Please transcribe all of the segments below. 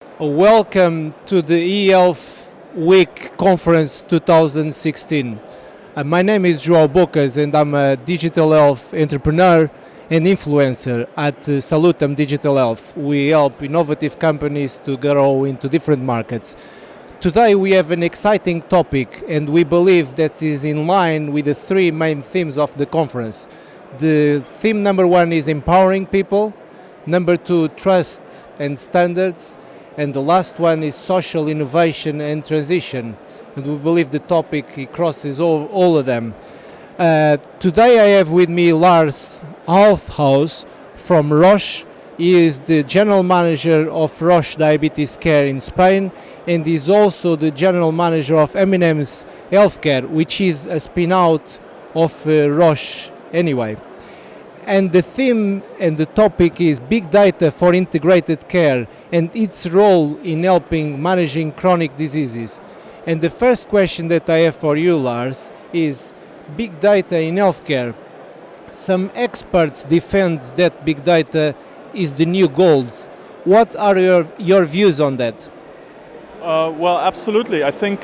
Welcome to the eHealth Week Conference 2016. My name is Joao Bocas and I'm a digital health entrepreneur and influencer at Salutem Digital Health. We help innovative companies to grow into different markets. Today we have an exciting topic and we believe that is in line with the three main themes of the conference. The theme number one is empowering people, number two, trust and standards, and the last one is social innovation and transition. And we believe the topic crosses all of them. Today I have with me Lars Kalfhaus from Roche. He is the general manager of Roche Diabetes Care in Spain and is also the general manager of Emminens Healthcare, which is a spin-out of Roche anyway. And the theme and the topic is big data for integrated care and its role in helping managing chronic diseases. And the first question that I have for you, Lars, is big data in healthcare. Some experts defend that big data is the new gold. What are your views on that? Well, absolutely. I think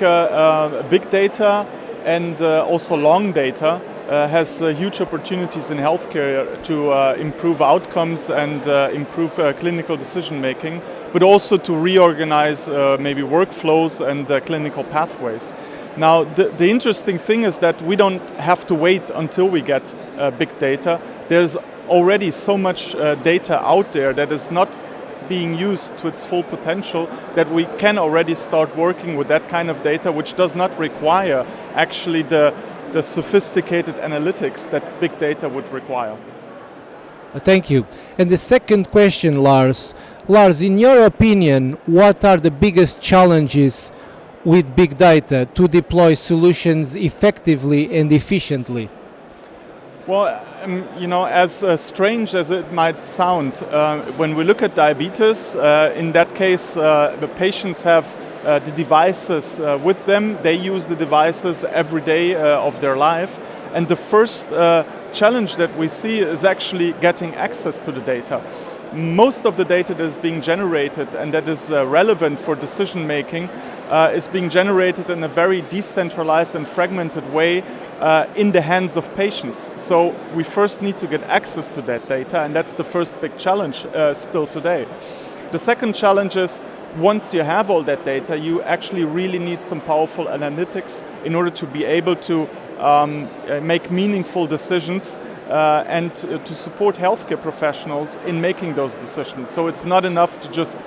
big data and also long data has huge opportunities in healthcare to improve outcomes and improve clinical decision making, but also to reorganize maybe workflows and clinical pathways. Now, the interesting thing is that we don't have to wait until we get big data. There's already so much data out there that is not being used to its full potential that we can already start working with that kind of data, which does not require actually the sophisticated analytics that big data would require. Thank you. And the second question, Lars, in your opinion, what are the biggest challenges with big data to deploy solutions effectively and efficiently? Well, as strange as it might sound, when we look at diabetes, in that case, the patients have the devices with them. They use the devices every day of their life. And the first challenge that we see is actually getting access to the data. Most of the data that is being generated and that is relevant for decision making is being generated in a very decentralized and fragmented way in the hands of patients. So we first need to get access to that data, and that's the first big challenge still today. The second challenge is once you have all that data, you actually really need some powerful analytics in order to be able to make meaningful decisions and to support healthcare professionals in making those decisions. So it's not enough to just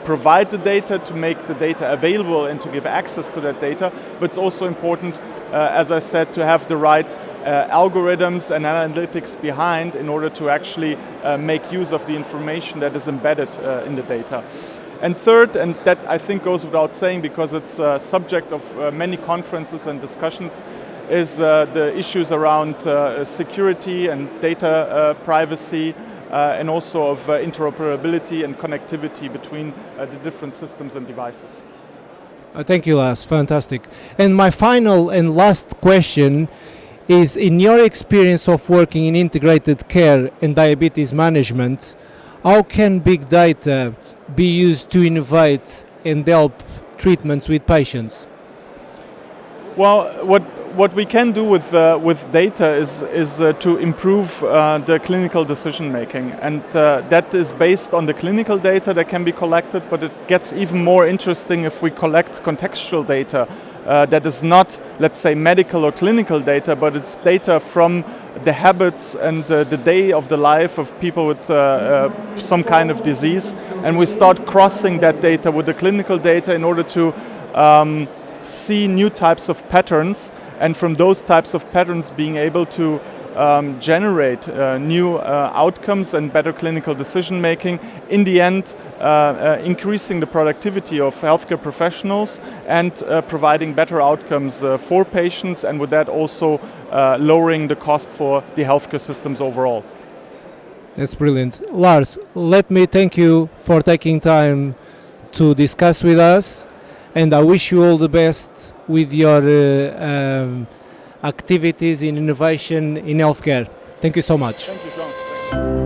provide the data, to make the data available and to give access to that data, but it's also important, as I said, to have the right algorithms and analytics behind in order to actually make use of the information that is embedded in the data. And third, and that I think goes without saying because it's a subject of many conferences and discussions, is the issues around security and data privacy and also of interoperability and connectivity between the different systems and devices. Thank you, Lars. Fantastic. And my final and last question is, in your experience of working in integrated care and diabetes management, how can big data be used to innovate and help treatments with patients? Well, what we can do with data is to improve the clinical decision making, and that is based on the clinical data that can be collected. But it gets even more interesting if we collect contextual data that is not, let's say, medical or clinical data, but it's data from the habits and the day of the life of people with some kind of disease, and we start crossing that data with the clinical data in order to see new types of patterns, and from those types of patterns being able to generate new outcomes and better clinical decision making, in the end increasing the productivity of healthcare professionals and providing better outcomes for patients, and with that also lowering the cost for the healthcare systems overall. That's brilliant. Lars, let me thank you for taking time to discuss with us, and I wish you all the best with your activities in innovation in healthcare. Thank you so much. Thank you, John.